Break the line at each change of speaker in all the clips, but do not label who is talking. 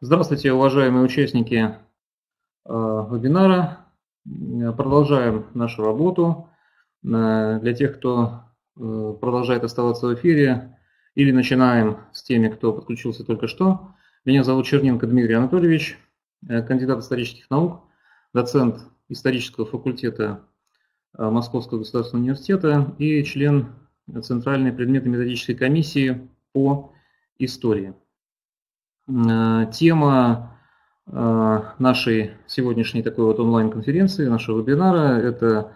Здравствуйте, уважаемые участники вебинара. Продолжаем нашу работу. Для тех, кто продолжает оставаться в эфире, или начинаем с теми, кто подключился только что. Меня зовут Черненко Дмитрий Анатольевич, кандидат исторических наук, доцент исторического факультета Московского государственного университета и член Центральной предметно-методической комиссии по истории. Тема нашей сегодняшней такой вот онлайн-конференции, нашего вебинара, это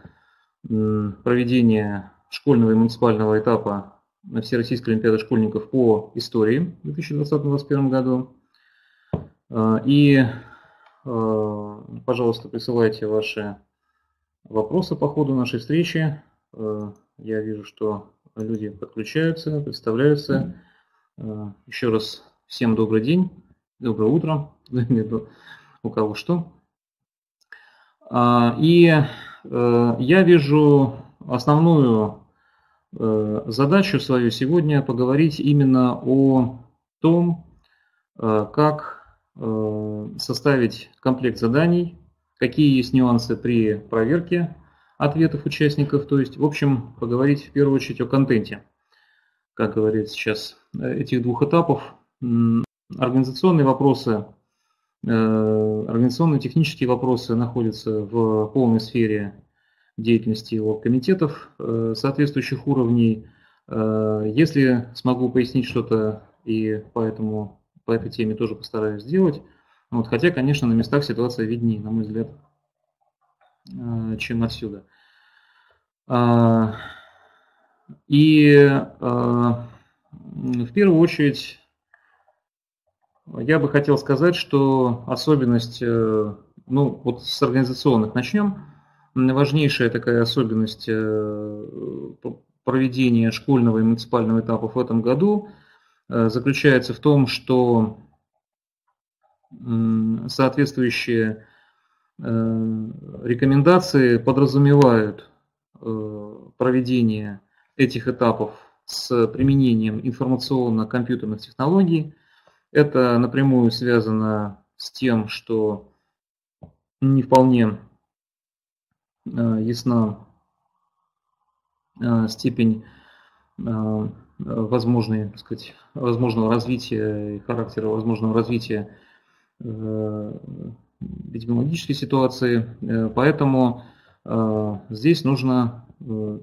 проведение школьного и муниципального этапа Всероссийской олимпиады школьников по истории в 2020-2021 году. И, пожалуйста, присылайте ваши вопросы по ходу нашей встречи. Я вижу, что люди подключаются, представляются. Еще раз всем добрый день, доброе утро, у кого что. И я вижу основную задачу свою сегодня поговорить именно о том, как составить комплект заданий, какие есть нюансы при проверке ответов участников, то есть, в общем, поговорить в первую очередь о контенте, как говорят сейчас, этих двух этапов. Организационные вопросы, организационно-технические вопросы находятся в полной сфере деятельности оргкомитетов соответствующих уровней. Если смогу пояснить что-то и по этой теме тоже постараюсь сделать. Вот, хотя, конечно, на местах ситуация виднее, на мой взгляд, чем отсюда. И в первую очередь я бы хотел сказать, что особенность, вот с организационных начнем, важнейшая такая особенность проведения школьного и муниципального этапов в этом году заключается в том, что соответствующие рекомендации подразумевают проведение этих этапов с применением информационно-компьютерных технологий. Это напрямую связано с тем, что не вполне ясна степень возможного развития и характера возможного развития эпидемиологической ситуации. Поэтому здесь нужно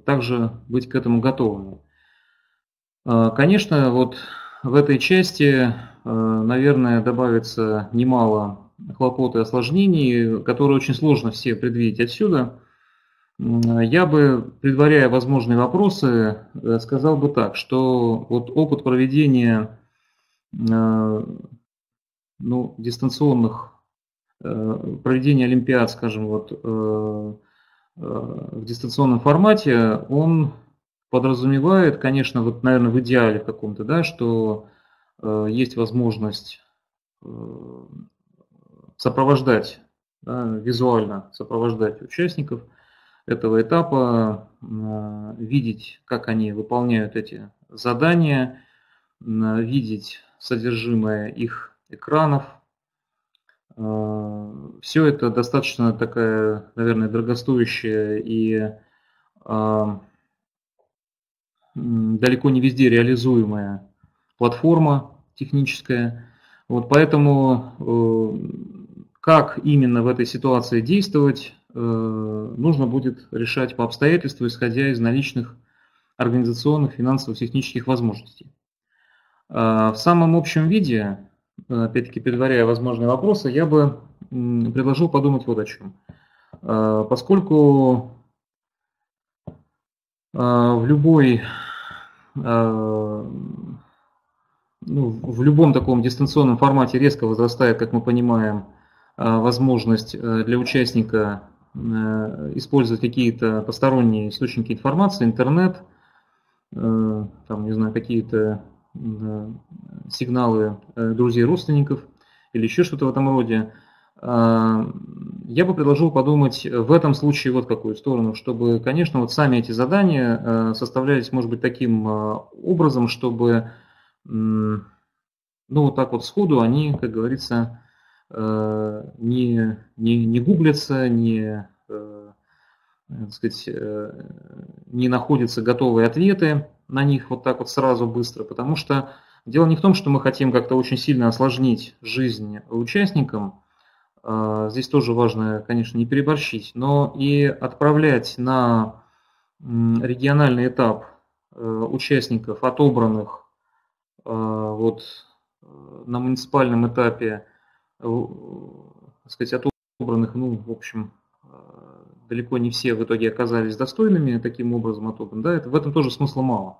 также быть к этому готовым. Конечно, вот в этой части, наверное, добавится немало хлопот и осложнений, которые очень сложно все предвидеть отсюда. Я бы, предваряя возможные вопросы, сказал бы так, что вот опыт проведения дистанционных, проведения олимпиад, скажем, в дистанционном формате, он подразумевает, конечно, наверное, в идеале каком-то, да, что есть возможность сопровождать, визуально сопровождать участников этого этапа, видеть, как они выполняют эти задания, видеть содержимое их экранов. Все это достаточно такая, наверное, дорогостоящая и далеко не везде реализуемая платформа техническая. Вот поэтому как именно в этой ситуации действовать, нужно будет решать по обстоятельству, исходя из наличных организационных, финансовых, технических возможностей. В самом общем виде, опять-таки предваряя возможные вопросы, я бы предложил подумать вот о чем. Поскольку в любом таком дистанционном формате резко возрастает, как мы понимаем, возможность для участника использовать какие-то посторонние источники информации, интернет, какие-то сигналы друзей, родственников или еще что-то в этом роде. Я бы предложил подумать в этом случае вот в какую сторону, чтобы, конечно, вот сами эти задания составлялись, может быть, таким образом, чтобы но вот так вот сходу они, как говорится, не гуглятся, так сказать, не находятся готовые ответы на них вот так вот сразу быстро, потому что дело не в том, что мы хотим как-то очень сильно осложнить жизнь участникам, здесь тоже важно, конечно, не переборщить, но и отправлять на региональный этап участников, отобранных вот на муниципальном этапе, так сказать, отобранных, ну, в общем, далеко не все в итоге оказались достойными таким образом отобран, да, в этом тоже смысла мало.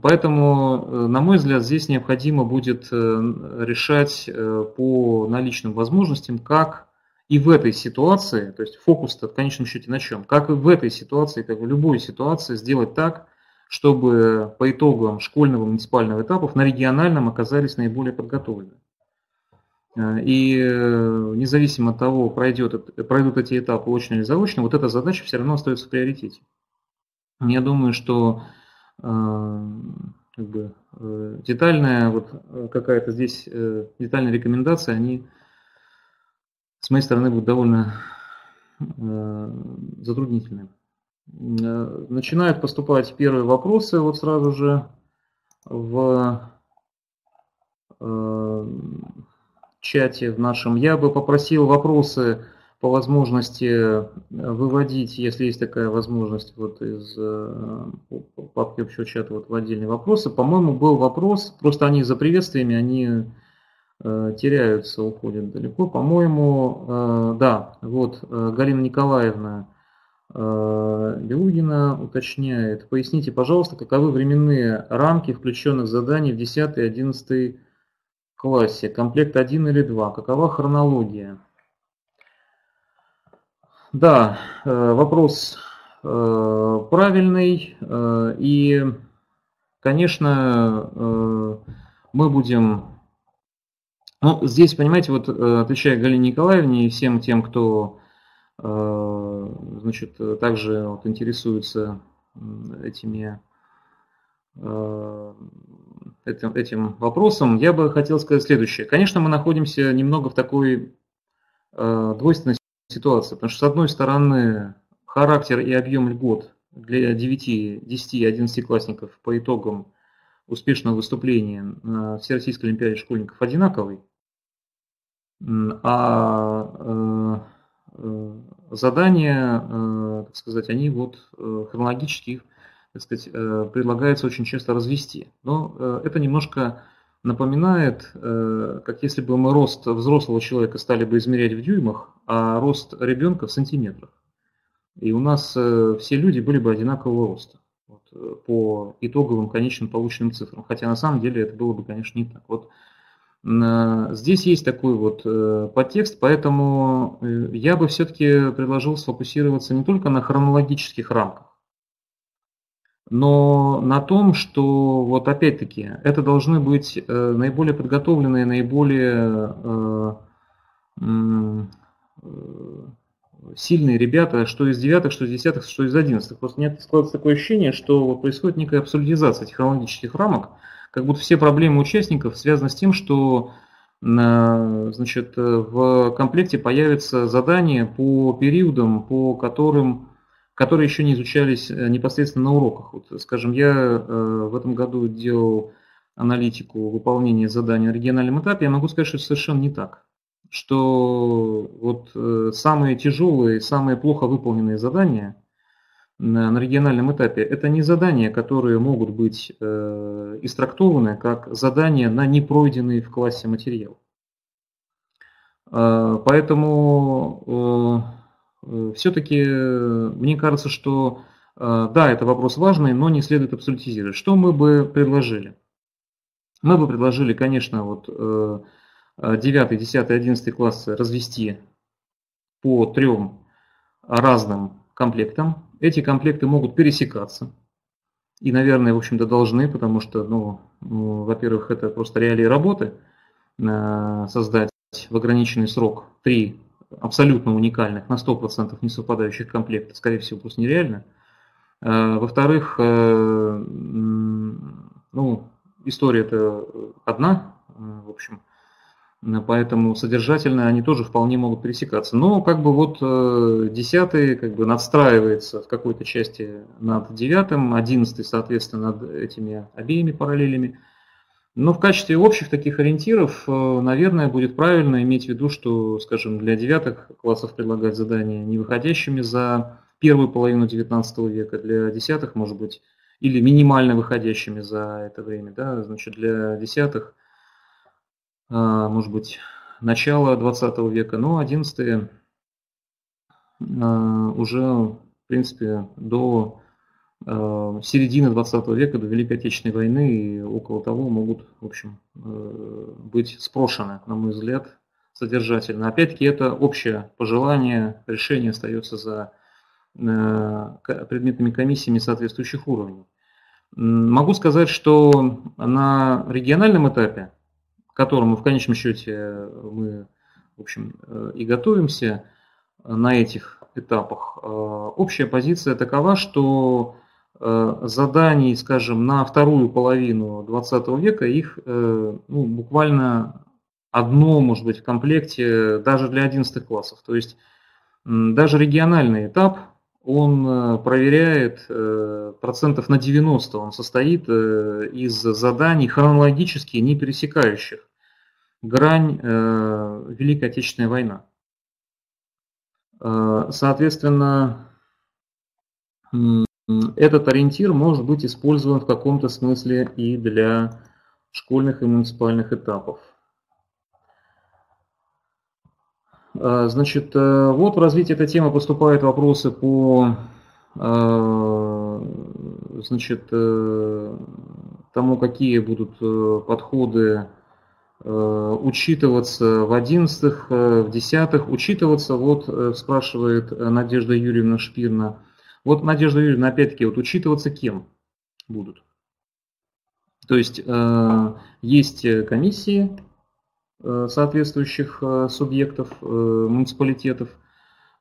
Поэтому, на мой взгляд, здесь необходимо будет решать по наличным возможностям, как и в этой ситуации, то есть фокус-то в конечном счете на чем, как и в этой ситуации, как и в любой ситуации сделать так, чтобы по итогам школьного муниципального этапов на региональном оказались наиболее подготовлены. И независимо от того, пройдут эти этапы очно или заочно, вот эта задача все равно остается в приоритете. Я думаю, что детальная вот какая-то здесь детальная рекомендация, они с моей стороны будут довольно затруднительны. Начинают поступать первые вопросы вот сразу же в чате в нашем. Я бы попросил вопросы по возможности выводить, если есть такая возможность, вот из папки общего чата вот в отдельные вопросы. По-моему, был вопрос, просто они за приветствиями, они теряются, уходят далеко. По-моему, да, вот Галина Николаевна Белугина уточняет. Поясните, пожалуйста, каковы временные рамки включенных заданий в 10 и 11 классе? Комплект 1 или 2? Какова хронология? Да, вопрос правильный. И, конечно, мы будем... Ну, здесь, понимаете, вот отвечая Галине Николаевне и всем тем, кто значит, также вот интересуется этим вопросом, я бы хотел сказать следующее. Конечно, мы находимся немного в такой двойственной ситуации, потому что, с одной стороны, характер и объем льгот для 9, 10 и 11-классников по итогам успешного выступления на Всероссийской олимпиаде школьников одинаковый, а задания, так сказать, они вот хронологически, так сказать, предлагается очень часто развести. Но это немножко напоминает, как если бы мы рост взрослого человека стали бы измерять в дюймах, а рост ребенка в сантиметрах. И у нас все люди были бы одинакового роста вот, по итоговым конечным полученным цифрам. Хотя на самом деле это было бы, конечно, не так. Вот здесь есть такой вот подтекст, поэтому я бы все-таки предложил сфокусироваться не только на хронологических рамках, но на том, что вот опять-таки это должны быть наиболее подготовленные, наиболее сильные ребята, что из 9, что из 10, что из 11. Просто нет, складывается такое ощущение, что вот происходит некая абсолютизация этих хронологических рамок, как будто все проблемы участников связаны с тем, что значит, в комплекте появятся задания по периодам, которые еще не изучались непосредственно на уроках. Вот, скажем, я в этом году делал аналитику выполнения заданий на региональном этапе, я могу сказать, что это совершенно не так. Что вот самые тяжелые, самые плохо выполненные задания на региональном этапе, это не задания, которые могут быть истрактованы как задания на непройденный в классе материал. Поэтому все-таки мне кажется, что да, это вопрос важный, но не следует абсолютизировать. Что мы бы предложили? Мы бы предложили, конечно, вот 9, 10, 11 классы развести по 3 разным комплектам. Эти комплекты могут пересекаться. И, наверное, в общем-то, должны, потому что, ну, во-первых, это просто реалии работы. Создать в ограниченный срок 3 абсолютно уникальных, на 100% не совпадающих комплекта, скорее всего, просто нереально. Во-вторых, ну, история-то одна, в общем, поэтому содержательно они тоже вполне могут пересекаться. Но как бы вот 10-й как бы надстраивается в какой-то части над 9-м, 11-й, соответственно, над этими обеими параллелями. Но в качестве общих таких ориентиров, наверное, будет правильно иметь в виду, что, скажем, для 9-х классов предлагать задания, не выходящими за первую половину 19 века, для 10-х, может быть, или минимально выходящими за это время. Да? Значит, для 10-х, может быть, начало 20 века, но 11-е уже, в принципе, до середины 20 века, до Великой Отечественной войны и около того могут, в общем, быть спрошены, на мой взгляд, содержательно. Опять-таки, это общее пожелание, решение остается за предметными комиссиями соответствующих уровней. Могу сказать, что на региональном этапе, к которому в конечном счете мы, в общем, и готовимся на этих этапах, общая позиция такова, что заданий, скажем, на вторую половину 20 века, их буквально одно, может быть, в комплекте даже для 11 классов. То есть даже региональный этап, он проверяет процентов на 90, он состоит из заданий хронологически не пересекающих грань Великой Отечественной войны. Соответственно, этот ориентир может быть использован в каком-то смысле и для школьных и муниципальных этапов. Значит, вот в развитии этой темы поступают вопросы по, значит, тому, какие будут подходы учитываться в 11-х, в 10-х. Учитываться, вот спрашивает Надежда Юрьевна Шпирна. Вот, Надежда Юрьевна, опять-таки, вот учитываться кем будут? То есть, есть комиссии соответствующих субъектов, муниципалитетов,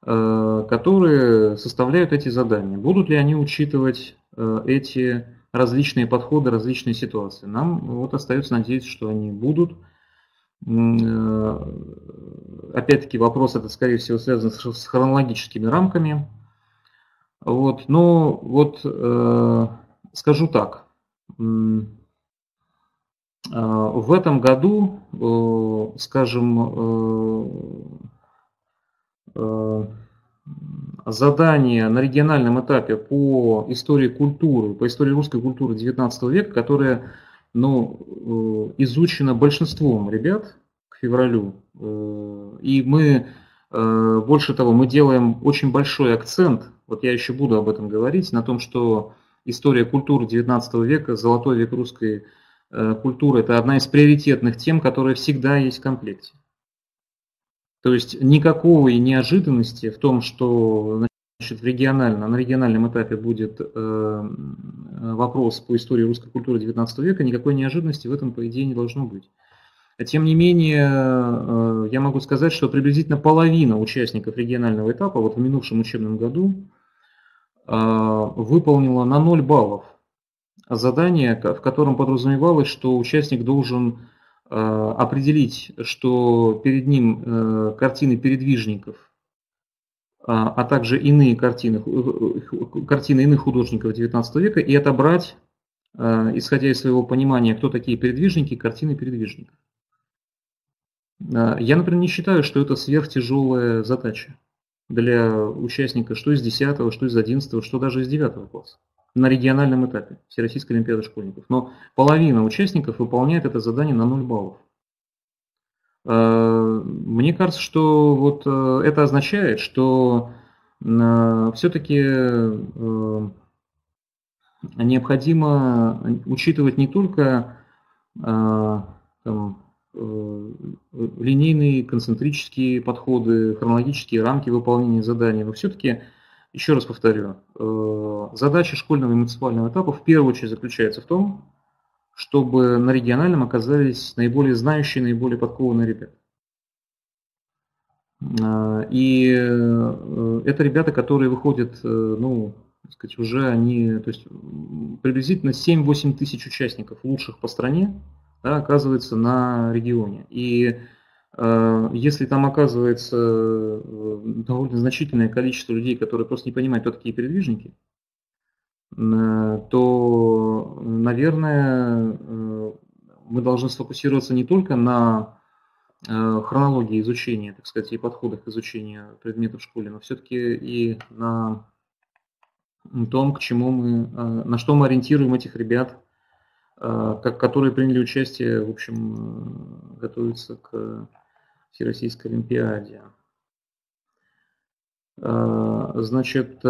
которые составляют эти задания. Будут ли они учитывать эти различные подходы, различные ситуации? Нам вот остается надеяться, что они будут. Опять-таки вопрос этот, скорее всего, связан с хронологическими рамками. Вот, но вот скажу так. В этом году, скажем, задания на региональном этапе по истории культуры, по истории русской культуры XIX века, которая изучена большинством ребят к февралю. И мы, больше того, мы делаем очень большой акцент, вот я еще буду об этом говорить, на том, что история культуры XIX века, золотой век русской культуры, это одна из приоритетных тем, которая всегда есть в комплекте. То есть никакой неожиданности в том, что, значит, на региональном этапе будет вопрос по истории русской культуры XIX века, никакой неожиданности в этом, по идее, не должно быть. Тем не менее, я могу сказать, что приблизительно половина участников регионального этапа вот в минувшем учебном году выполнила на 0 баллов задание, в котором подразумевалось, что участник должен определить, что перед ним картины передвижников, а также иные картины иных художников XIX века, и отобрать, исходя из своего понимания, кто такие передвижники, картины передвижников. Я, например, не считаю, что это сверхтяжелая задача для участника, что из 10, что из 11, что даже из 9 класса на региональном этапе Всероссийской олимпиады школьников. Но половина участников выполняет это задание на 0 баллов. Мне кажется, что вот это означает, что все-таки необходимо учитывать не только линейные, концентрические подходы, хронологические рамки выполнения заданий, но все-таки, еще раз повторю, задача школьного и муниципального этапа в первую очередь заключается в том, чтобы на региональном оказались наиболее знающие, наиболее подкованные ребята. И это ребята, которые выходят, уже они, то есть приблизительно 7-8 тысяч участников лучших по стране да, оказывается на регионе. И если там оказывается довольно значительное количество людей, которые просто не понимают, кто такие передвижники, то, наверное, мы должны сфокусироваться не только на хронологии изучения, так сказать, и подходах к изучению предметов в школе, но все-таки и на том, к чему мы, на что мы ориентируем этих ребят, которые приняли участие, в общем, готовятся к Всероссийской Олимпиаде. Значит,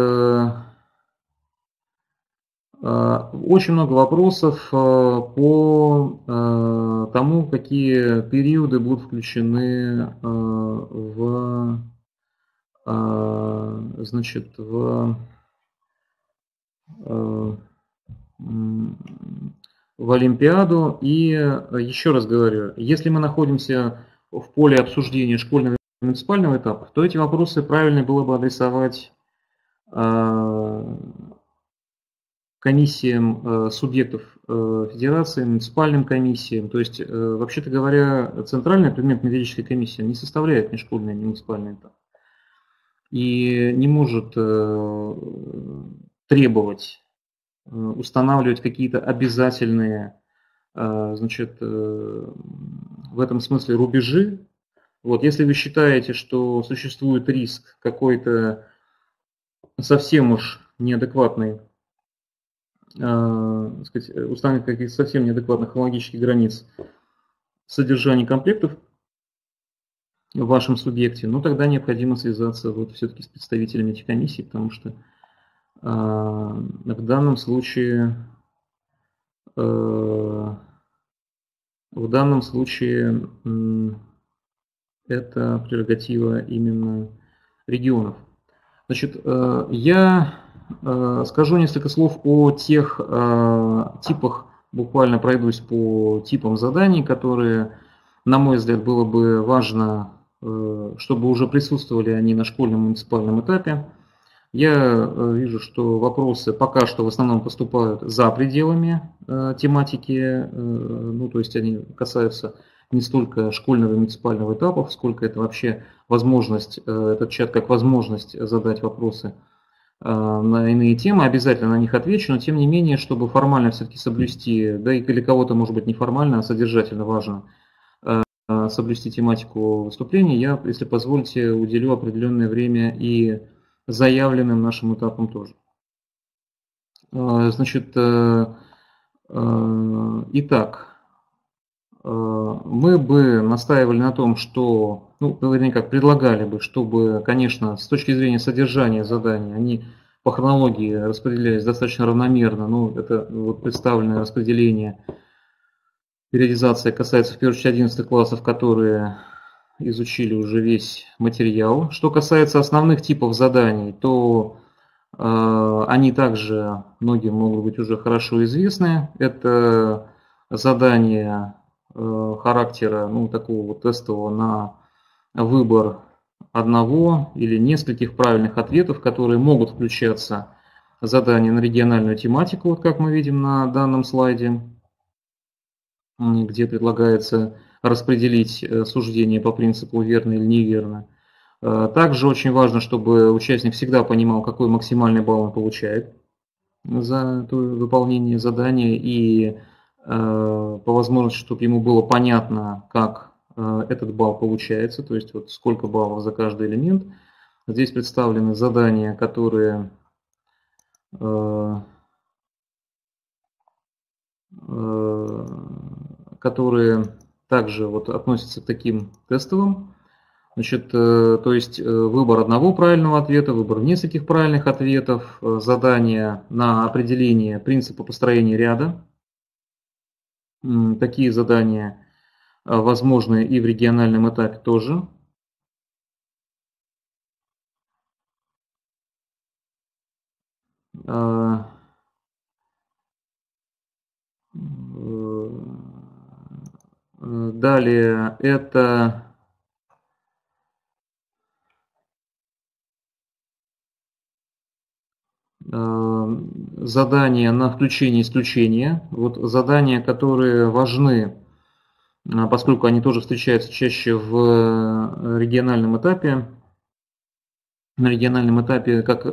очень много вопросов по тому, какие периоды будут включены значит, в Олимпиаду. И еще раз говорю, если мы находимся в поле обсуждения школьного и муниципального этапа, то эти вопросы правильно было бы адресовать комиссиям субъектов федерации, муниципальным комиссиям. То есть, вообще-то говоря, Центральная предметно-методическая комиссия не составляет ни школьный, ни муниципальный этап. И не может требовать, устанавливать какие-то обязательные, значит, в этом смысле рубежи. Вот, если вы считаете, что существует риск какой-то совсем уж неадекватной, сказать, установления каких-то совсем неадекватных хронологических границ содержания комплектов в вашем субъекте, ну тогда необходимо связаться вот все-таки с представителями этих комиссий, потому что в данном случае это прерогатива именно регионов. Значит, я скажу несколько слов о тех типах, буквально пройдусь по типам заданий, которые, на мой взгляд, было бы важно, чтобы уже присутствовали они на школьном муниципальном этапе. Я вижу, что вопросы пока что в основном поступают за пределами тематики, ну то есть они касаются не столько школьного и муниципального этапов, сколько это вообще возможность, этот чат как возможность задать вопросы на иные темы. Обязательно на них отвечу, но тем не менее, чтобы формально все-таки соблюсти, да и для кого-то может быть не формально, а содержательно важно соблюсти тематику выступления, я, если позволите, уделю определенное время и заявленным нашим этапом тоже. Значит, итак, мы бы настаивали на том, что, ну, вернее, как предлагали бы, чтобы, конечно, с точки зрения содержания заданий, они по хронологии распределялись достаточно равномерно. Ну, это вот представленное распределение, периодизация касается в первую очередь 11 классов, которые изучили уже весь материал. Что касается основных типов заданий, то они также многим могут быть уже хорошо известны. Это задания характера, ну, такого вот тестового на выбор одного или нескольких правильных ответов, которые могут включаться в задания на региональную тематику, вот как мы видим на данном слайде, где предлагается распределить суждение по принципу верно или неверно. Также очень важно, чтобы участник всегда понимал, какой максимальный балл он получает за выполнение задания, и по возможности, чтобы ему было понятно, как этот балл получается, то есть вот сколько баллов за каждый элемент. Здесь представлены задания, которые также вот относятся к таким тестовым. Значит, то есть выбор одного правильного ответа, выбор нескольких правильных ответов, задание на определение принципа построения ряда. Такие задания возможны и в региональном этапе тоже. Далее это задания на включение исключения. Вот задания, которые важны поскольку они тоже встречаются чаще в региональном этапе, на региональном этапе как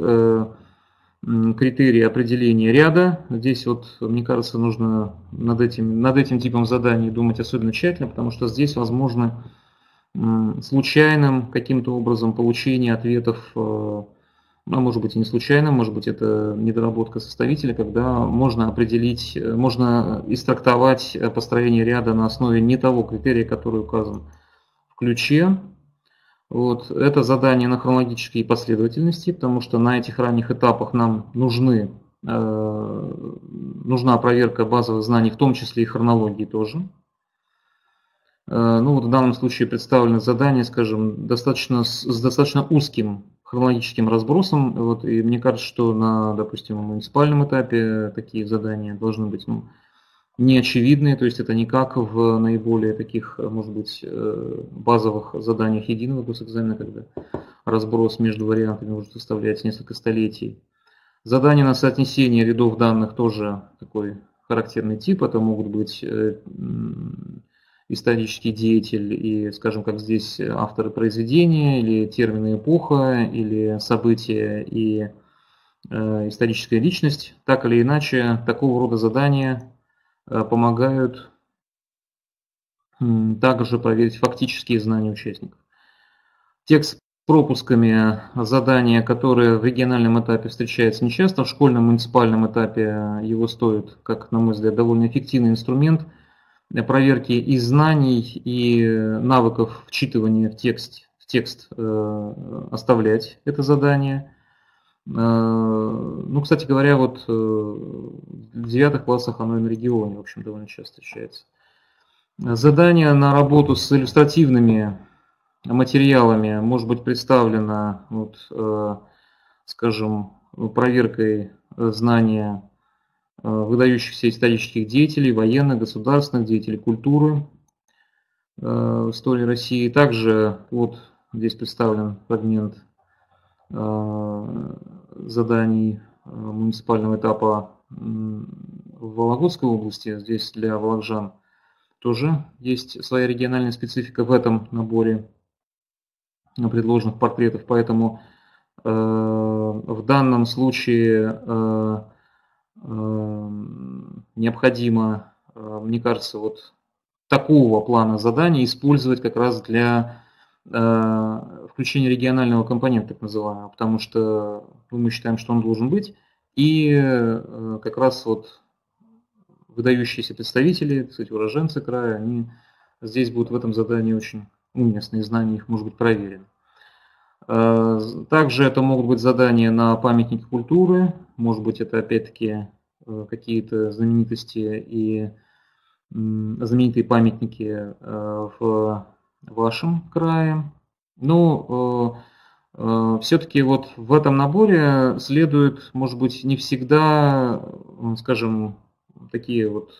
критерии определения ряда. Здесь вот, мне кажется, нужно над этим типом заданий думать особенно тщательно, потому что здесь возможно случайным каким-то образом получение ответов, а может быть и не случайным, может быть это недоработка составителя, когда можно определить, можно истрактовать построение ряда на основе не того критерия, который указан в ключе. Вот. Это задание на хронологические последовательности, потому что на этих ранних этапах нам нужна проверка базовых знаний, в том числе и хронологии тоже. Ну вот в данном случае представлено задание, скажем, с достаточно узким хронологическим разбросом. Вот, и мне кажется, что на, допустим, муниципальном этапе такие задания должны быть неочевидные, то есть это не как в наиболее таких, может быть, базовых заданиях единого госэкзамена, когда разброс между вариантами может составлять несколько столетий. Задания на соотнесение рядов данных тоже такой характерный тип. Это могут быть исторический деятель и, скажем, как здесь, авторы произведения, или термины эпоха, или события и историческая личность. Так или иначе, такого рода задания помогают также проверить фактические знания участников. Текст с пропусками задания, которые в региональном этапе встречаются нечасто, в школьном муниципальном этапе его стоит, как на мой взгляд, довольно эффективный инструмент проверки и знаний, и навыков вчитывания в текст оставлять это задание. Ну, кстати говоря, вот в 9 классах оно и на регионе, в общем, довольно часто встречается. Задание на работу с иллюстративными материалами может быть представлено, вот, скажем, проверкой знания выдающихся исторических деятелей, военных, государственных деятелей культуры в истории России. Также вот здесь представлен фрагмент заданий муниципального этапа в Вологодской области. Здесь для вологоджан тоже есть своя региональная специфика в этом наборе предложенных портретов, поэтому в данном случае необходимо, мне кажется, вот такого плана заданий использовать как раз для включения регионального компонента, так называемого, потому что мы считаем, что он должен быть, и как раз вот выдающиеся представители, кстати, уроженцы края, они здесь будут в этом задании очень уместны, и знания их может быть проверены. Также это могут быть задания на памятники культуры, может быть это опять-таки какие-то знаменитости и знаменитые памятники в вашем крае. Но все-таки вот в этом наборе следует, может быть, не всегда, скажем, такие вот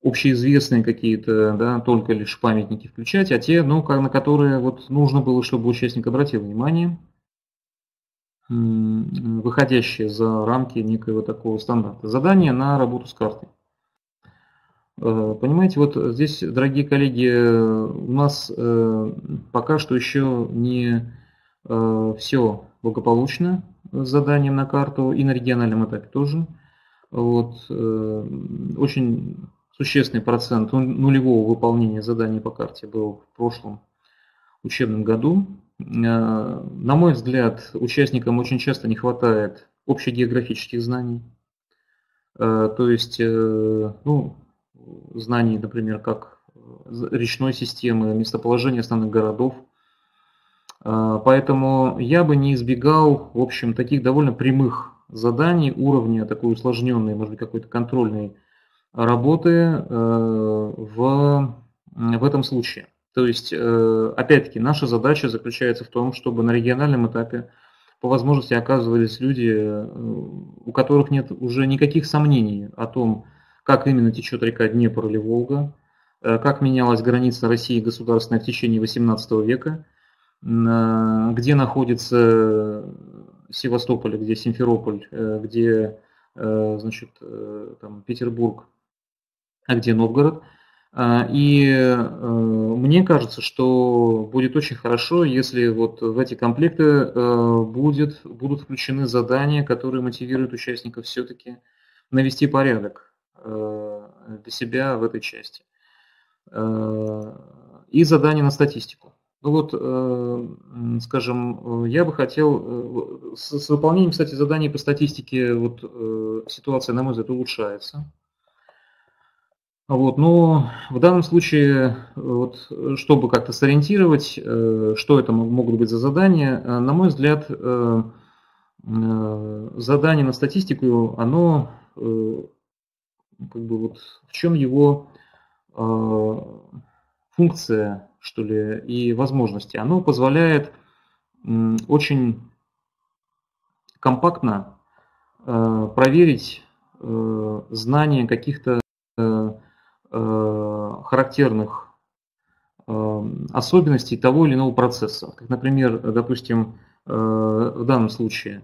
общеизвестные какие-то, да, только лишь памятники включать, а те, ну, на которые вот нужно было, чтобы участник обратил внимание, выходящие за рамки некоего такого стандарта. Задание на работу с картой. Понимаете, вот здесь, дорогие коллеги, у нас пока что еще не все благополучно с заданием на карту, и на региональном этапе тоже. Вот, очень существенный процент нулевого выполнения заданий по карте был в прошлом учебном году. На мой взгляд, участникам очень часто не хватает общегеографических знаний. То есть, ну, знаний, например, как речной системы, местоположения основных городов. Поэтому я бы не избегал, в общем, таких довольно прямых заданий уровня такой усложненной, может быть, какой-то контрольной работы в этом случае. То есть, опять-таки, наша задача заключается в том, чтобы на региональном этапе по возможности оказывались люди, у которых нет уже никаких сомнений о том, как именно течет река Днепр или Волга, как менялась граница России государственная в течение XVIII века, где находится Севастополь, где Симферополь, где, значит, там, Петербург, а где Новгород. И мне кажется, что будет очень хорошо, если вот в эти комплекты будут включены задания, которые мотивируют участников все-таки навести порядок для себя в этой части. И задания на статистику. Ну вот, скажем, я бы хотел, с выполнением, кстати, заданий по статистике вот, ситуация, на мой взгляд, улучшается. Вот, но в данном случае, вот, чтобы как-то сориентировать, что это могут быть за задания, на мой взгляд, задание на статистику, оно, как бы вот, в чем его функция, что ли, и возможности. Оно позволяет очень компактно проверить знание каких-то характерных особенностей того или иного процесса. Как, например, допустим, в данном случае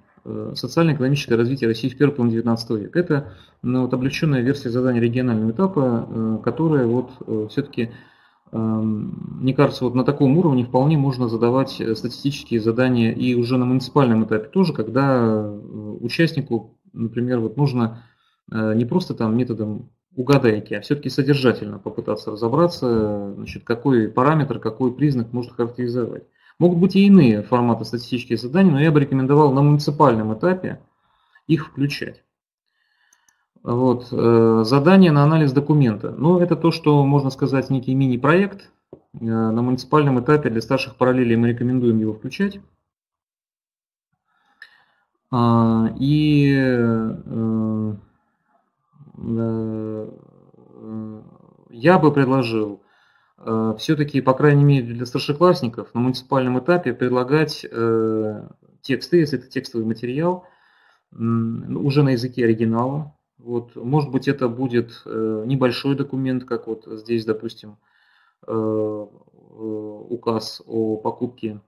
социально-экономическое развитие России в первой половине XIX века. Это вот, облегченная версия задания регионального этапа, которая вот, все-таки, мне кажется, вот на таком уровне вполне можно задавать статистические задания и уже на муниципальном этапе тоже, когда участнику, например, вот нужно не просто там методом угадайки, а все-таки содержательно попытаться разобраться, значит, какой параметр, какой признак может характеризовать. Могут быть и иные форматы статистических заданий, но я бы рекомендовал на муниципальном этапе их включать. Вот. Задание на анализ документа. Ну, это то, что, можно сказать, некий мини-проект. На муниципальном этапе для старших параллелей мы рекомендуем его включать. И я бы предложил все-таки, по крайней мере, для старшеклассников на муниципальном этапе предлагать тексты, если это текстовый материал, уже на языке оригинала. Вот, может быть, это будет небольшой документ, как вот здесь, допустим, указ о покупке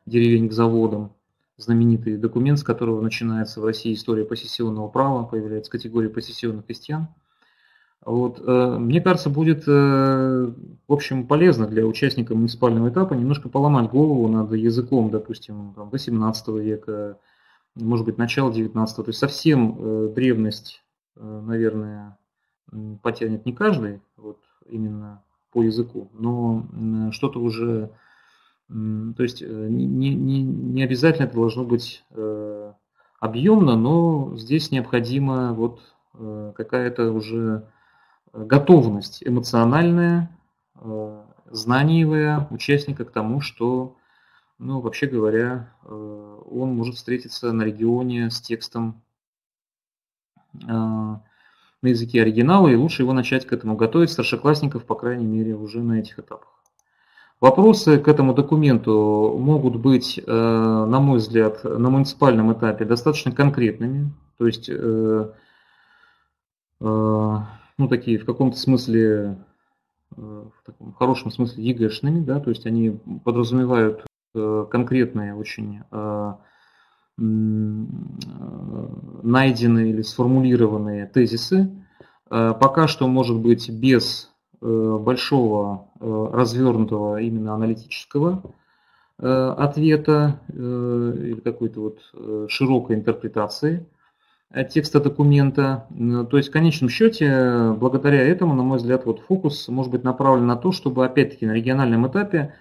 деревень к заводам, знаменитый документ, с которого начинается в России история посессионного права, появляется категория посессионных крестьян. Вот, мне кажется, будет, в общем, полезно для участника муниципального этапа немножко поломать голову над языком, допустим, там, 18 века, может быть, начало 19-го. То есть совсем древность, наверное, потянет не каждый, вот именно по языку, но что-то уже, то есть не обязательно это должно быть объемно, но здесь необходима вот какая-то уже готовность эмоциональная, знаниевая участника к тому, что, ну, вообще говоря, он может встретиться на регионе с текстом на языке оригинала, и лучше его начать к этому готовить старшеклассников, по крайней мере, уже на этих этапах. Вопросы к этому документу могут быть, на мой взгляд, на муниципальном этапе достаточно конкретными, то есть, ну, такие в каком-то смысле, в таком хорошем смысле ЕГЭшными, да, то есть они подразумевают конкретные очень найденные или сформулированные тезисы. Пока что, может быть, без большого развернутого именно аналитического ответа или какой-то вот широкой интерпретации текста документа. То есть в конечном счете, благодаря этому, на мой взгляд, вот фокус может быть направлен на то, чтобы опять-таки на региональном этапе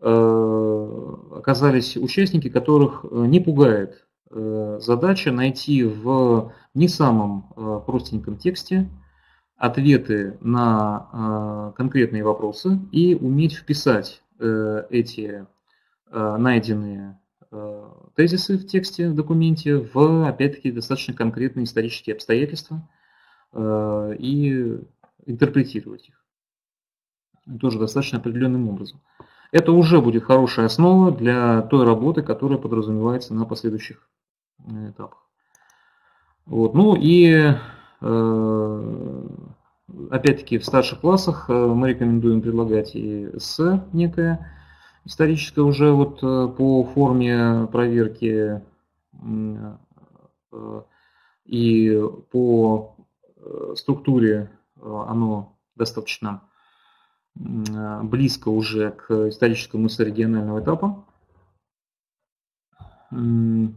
оказались участники, которых не пугает задача найти в не самом простеньком тексте ответы на конкретные вопросы и уметь вписать эти найденные тезисы в тексте, в документе, в, опять-таки, достаточно конкретные исторические обстоятельства и интерпретировать их тоже достаточно определенным образом. Это уже будет хорошая основа для той работы, которая подразумевается на последующих этапах. Вот. Ну и опять-таки в старших классах мы рекомендуем предлагать и эссе некое историческое уже вот по форме проверки и по структуре оно достаточно близко уже к историческому мысли регионального этапа. Мы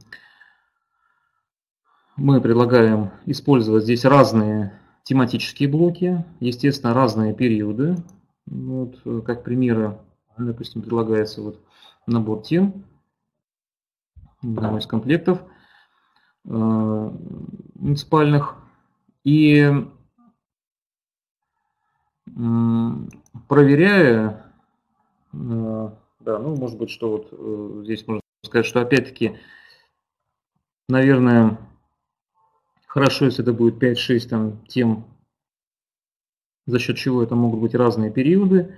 предлагаем использовать здесь разные тематические блоки, естественно, разные периоды. Вот, как примеры, допустим, предлагается вот набор тем, одного из комплектов муниципальных. И проверяя, да, ну, может быть, что вот здесь можно сказать, что опять-таки, наверное, хорошо, если это будет 5-6 там тем, за счет чего это могут быть разные периоды.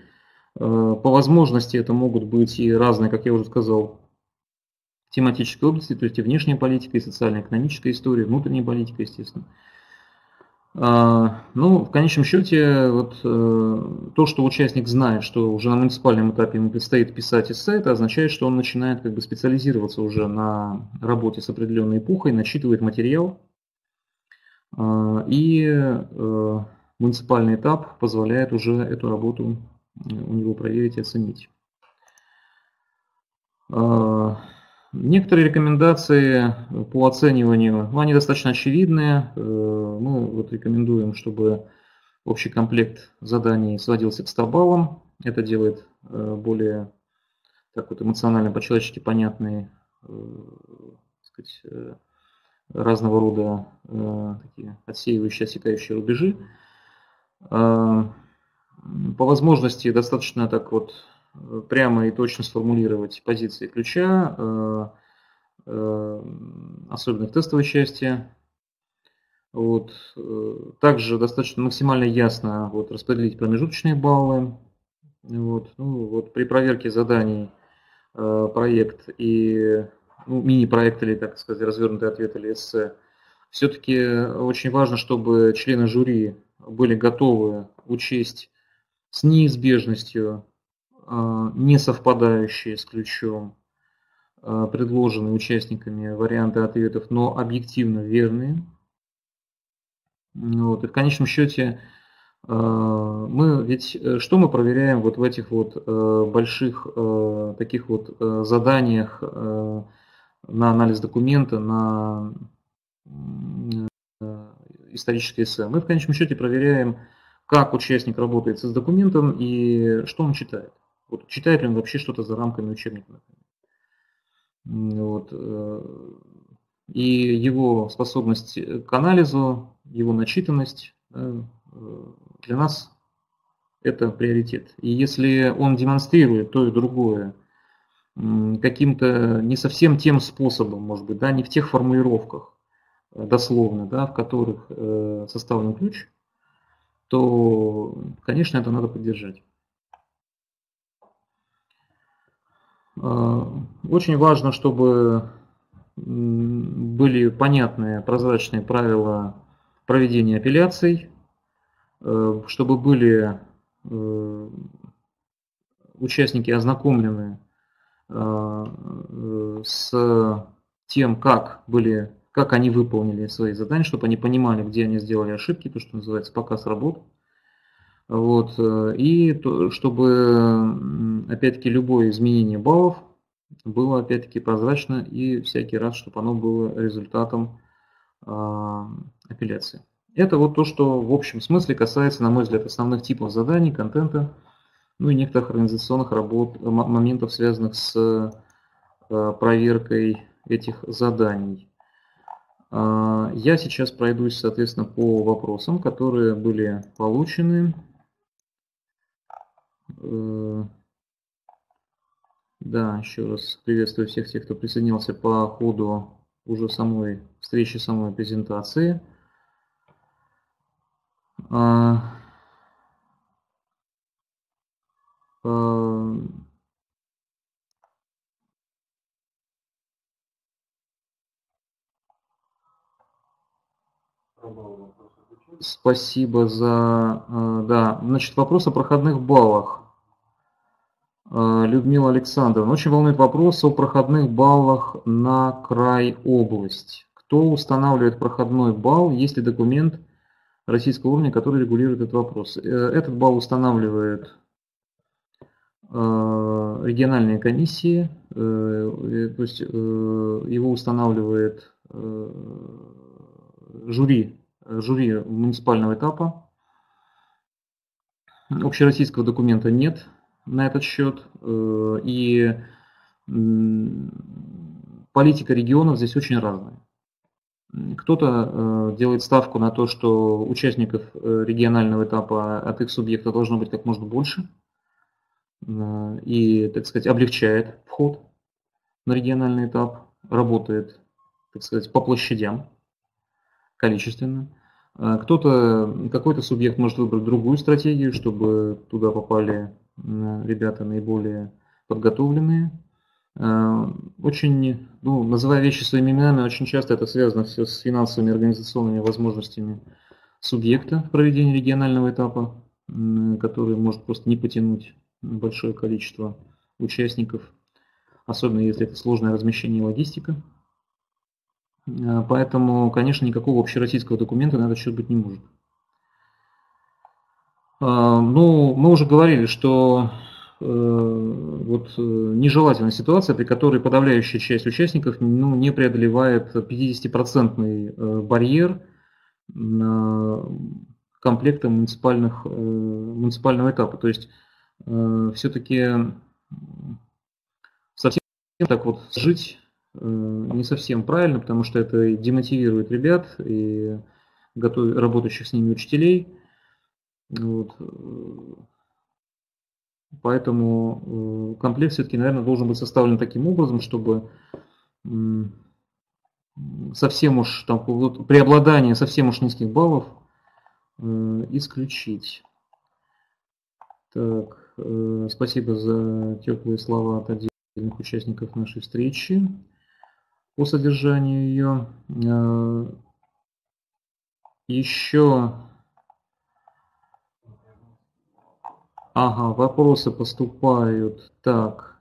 По возможности это могут быть и разные, как я уже сказал, тематические области, то есть и внешняя политика, и социально-экономическая история, внутренняя политика, естественно. Ну, в конечном счете, вот, то, что участник знает, что уже на муниципальном этапе ему предстоит писать эссе, это означает, что он начинает как бы специализироваться уже на работе с определенной эпохой, начитывает материал. И муниципальный этап позволяет уже эту работу у него проверить и оценить. Некоторые рекомендации по оцениванию, ну, они достаточно очевидные. Мы вот рекомендуем, чтобы общий комплект заданий сводился к 100 баллам. Это делает более так вот эмоционально, по-человечески понятные, сказать, разного рода такие отсеивающие, отсекающие рубежи. По возможности достаточно так вот прямо и точно сформулировать позиции ключа, особенно в тестовой части. Вот. Также достаточно максимально ясно вот распределить промежуточные баллы. Вот. Ну, вот при проверке заданий проект и мини-проект или, так сказать, развернутый ответ или эссе, все-таки очень важно, чтобы члены жюри были готовы учесть с неизбежностью не совпадающие с ключом предложенные участниками варианты ответов, но объективно верные. Вот. И в конечном счете мы ведь что мы проверяем вот в этих вот больших таких вот заданиях на анализ документа, на историческое эссе? Мы в конечном счете проверяем, как участник работает с документом и что он читает. Вот, читает ли он вообще что-то за рамками учебника. Вот. И его способность к анализу, его начитанность для нас это приоритет. И если он демонстрирует то и другое каким-то не совсем тем способом, может быть, да, не в тех формулировках дословно, да, в которых составлен ключ, то, конечно, это надо поддержать. Очень важно, чтобы были понятные, прозрачные правила проведения апелляций, чтобы были участники ознакомлены с тем, как они выполнили свои задания, чтобы они понимали, где они сделали ошибки, то, что называется показ работ. Вот. И чтобы, опять-таки, любое изменение баллов было, опять-таки, прозрачно и всякий раз, чтобы оно было результатом апелляции. Это вот то, что в общем смысле касается, на мой взгляд, основных типов заданий, контента, ну и некоторых организационных работ, моментов, связанных с проверкой этих заданий. Я сейчас пройдусь, соответственно, по вопросам, которые были получены. Да, еще раз приветствую всех тех, кто присоединился по ходу уже самой встречи, самой презентации. Спасибо за... Да, значит, вопрос о проходных баллах. Людмила Александровна. Очень волнует вопрос о проходных баллах на край область. Кто устанавливает проходной балл, если документ российского уровня, который регулирует этот вопрос. Этот балл устанавливает региональные комиссии, то есть его устанавливает жюри муниципального этапа. Общероссийского документа нет на этот счет, и политика регионов здесь очень разная. Кто-то делает ставку на то, что участников регионального этапа от их субъекта должно быть как можно больше, и, так сказать, облегчает вход на региональный этап, работает, так сказать, по площадям количественно. Какой-то субъект может выбрать другую стратегию, чтобы туда попали ребята наиболее подготовленные. Очень, называя вещи своими именами, очень часто это связано все с финансовыми организационными возможностями субъекта в проведении регионального этапа, который может просто не потянуть большое количество участников, особенно если это сложное размещение и логистика. Поэтому, конечно, никакого общероссийского документа на этот счет быть не может. Мы уже говорили, что нежелательная ситуация, при которой подавляющая часть участников не преодолевает 50% барьер комплекта муниципального этапа. То есть все-таки совсем так вот жить не совсем правильно, потому что это демотивирует ребят и работающих с ними учителей. Поэтому комплект все-таки, наверное, должен быть составлен таким образом, чтобы совсем уж преобладание совсем уж низких баллов исключить. Так, спасибо за теплые слова от отдельных участников нашей встречи по содержанию ее. Еще вопросы поступают. Так.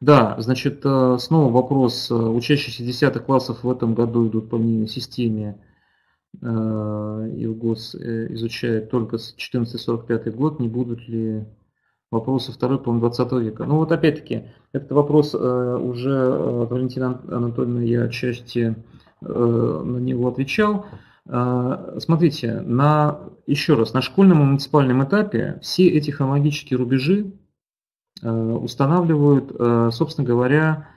Да, значит, снова вопрос. Учащиеся 10 классов в этом году идут по системе. ИЛГОС изучает только с 14-45 год. Не будут ли вопросы второй половины 20 века? Опять-таки, этот вопрос уже от Валентины Анатольевны я отчасти на него отвечал. Смотрите, еще раз, на школьном и муниципальном этапе все эти хронологические рубежи устанавливают, собственно говоря,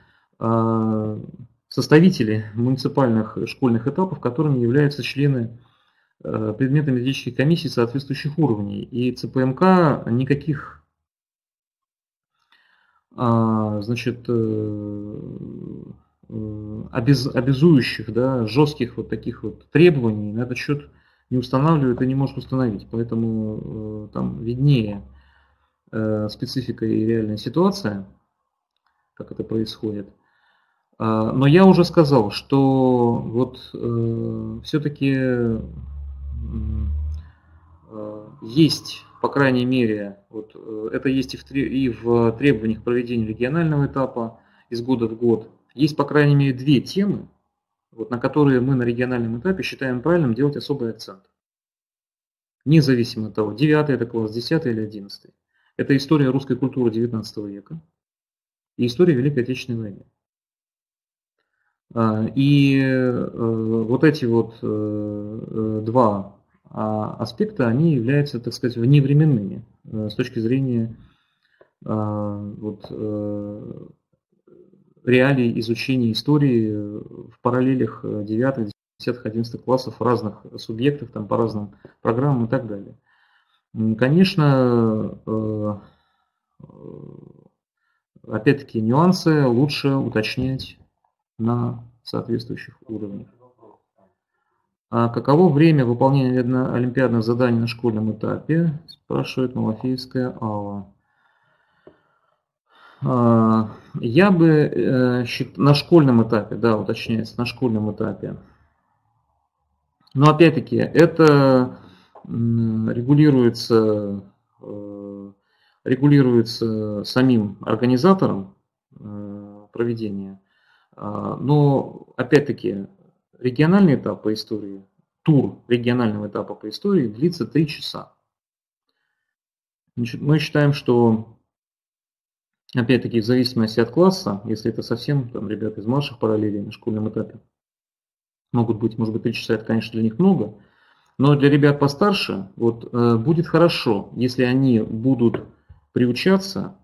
составители муниципальных школьных этапов, которыми являются члены предметно-методических комиссий соответствующих уровней. И ЦПМК никаких обязующих, жестких таких требований на этот счет не устанавливает и не может установить. Поэтому там виднее специфика и реальная ситуация, как это происходит. Но я уже сказал, что все-таки есть, по крайней мере, это есть и в требованиях проведения регионального этапа из года в год. Есть, по крайней мере, две темы, на которые мы на региональном этапе считаем правильным делать особый акцент. Независимо от того, 9 это класс, 10 или 11. Это история русской культуры XIX века и история Великой Отечественной войны. И эти два аспекта, они являются, так сказать, вневременными с точки зрения реалий изучения истории в параллелях 9, 10, 11 классов разных субъектов, по разным программам и так далее. Конечно, опять-таки нюансы лучше уточнять на соответствующих уровнях. А каково время выполнения олимпиадных заданий на школьном этапе, спрашивает Малафеевская Алла. Я бы на школьном этапе, уточняется, на школьном этапе. Но опять-таки это регулируется самим организатором проведения. Но опять-таки региональный этап по истории тур регионального этапа по истории длится 3 часа. Значит, мы считаем, что, опять-таки, в зависимости от класса, если это совсем там ребята из младших параллелей на школьном этапе, могут быть, может быть, 3 часа, это, конечно, для них много, но для ребят постарше вот, будет хорошо, если они будут приучаться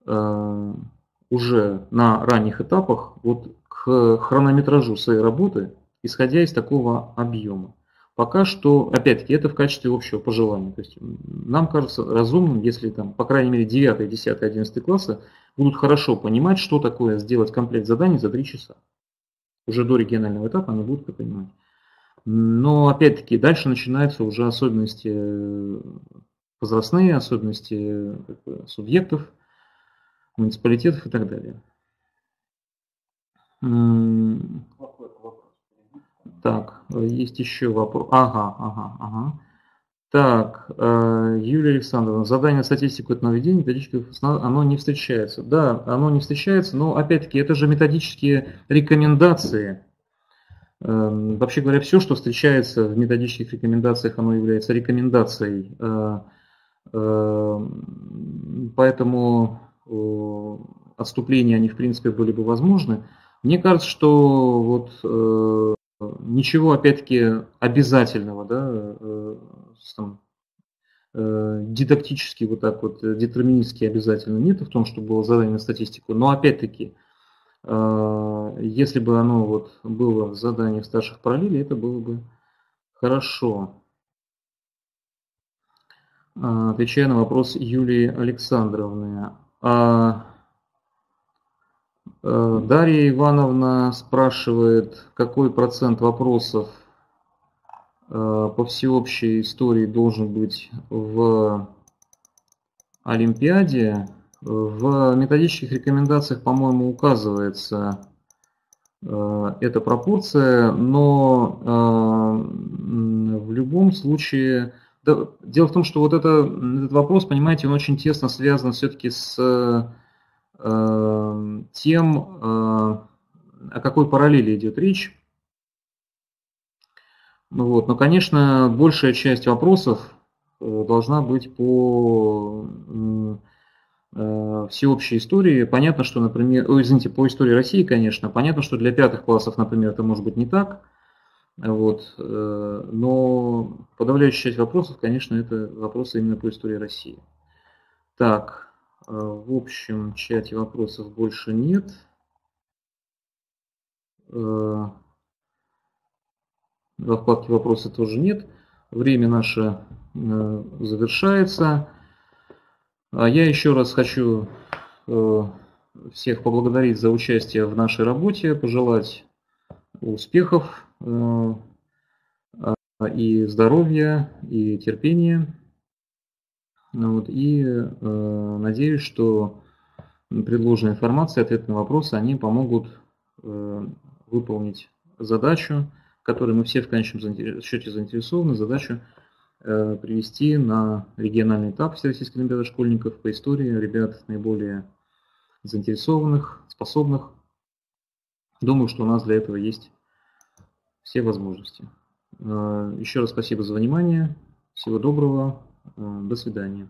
уже на ранних этапах вот, к хронометражу своей работы, исходя из такого объема. Пока что, опять-таки, это в качестве общего пожелания. То есть нам кажется разумным, если там, по крайней мере, 9, 10, 11 классы будут хорошо понимать, что такое сделать комплект заданий за 3 часа. Уже до регионального этапа они будут это понимать. Но, опять-таки, дальше начинаются уже особенности возрастные, особенности субъектов, муниципалитетов и так далее. Так, есть еще вопрос. Ага. Так, Юлия Александровна, задание статистику это наведение, методическое, оно не встречается. Да, оно не встречается, но опять-таки это же методические рекомендации. Вообще говоря, все, что встречается в методических рекомендациях, оно является рекомендацией. Поэтому отступления, они в принципе были бы возможны. Мне кажется, что вот ничего опять-таки обязательного, да, дидактически вот так вот, детерминистски обязательно нет в том, чтобы было задание на статистику. Но опять-таки, если бы оно вот было в задании старших параллелей, это было бы хорошо. Отвечая на вопрос Юлии Александровны. Дарья Ивановна спрашивает, какой процент вопросов по всеобщей истории должен быть в Олимпиаде. В методических рекомендациях, по-моему, указывается эта пропорция, но в любом случае... Дело в том, что вот этот вопрос, понимаете, он очень тесно связан все-таки с тем, о какой параллели идет речь. Вот. Но, конечно, большая часть вопросов должна быть по всеобщей истории. Понятно, что, например, по истории России, конечно, понятно, что для 5 классов, например, это может быть не так. Вот. Но подавляющая часть вопросов, конечно, это вопросы именно по истории России. Так, в общем чате вопросов больше нет. Во вкладке «Вопросы» тоже нет. Время наше завершается. Я еще раз хочу всех поблагодарить за участие в нашей работе, пожелать успехов и здоровья, и терпения. Вот, и надеюсь, что предложенная информация, ответы на вопросы, они помогут выполнить задачу, в которой мы все в конечном счете заинтересованы, задачу привести на региональный этап Всероссийской олимпиады школьников по истории ребят наиболее заинтересованных, способных. Думаю, что у нас для этого есть все возможности. Еще раз спасибо за внимание. Всего доброго. До свидания.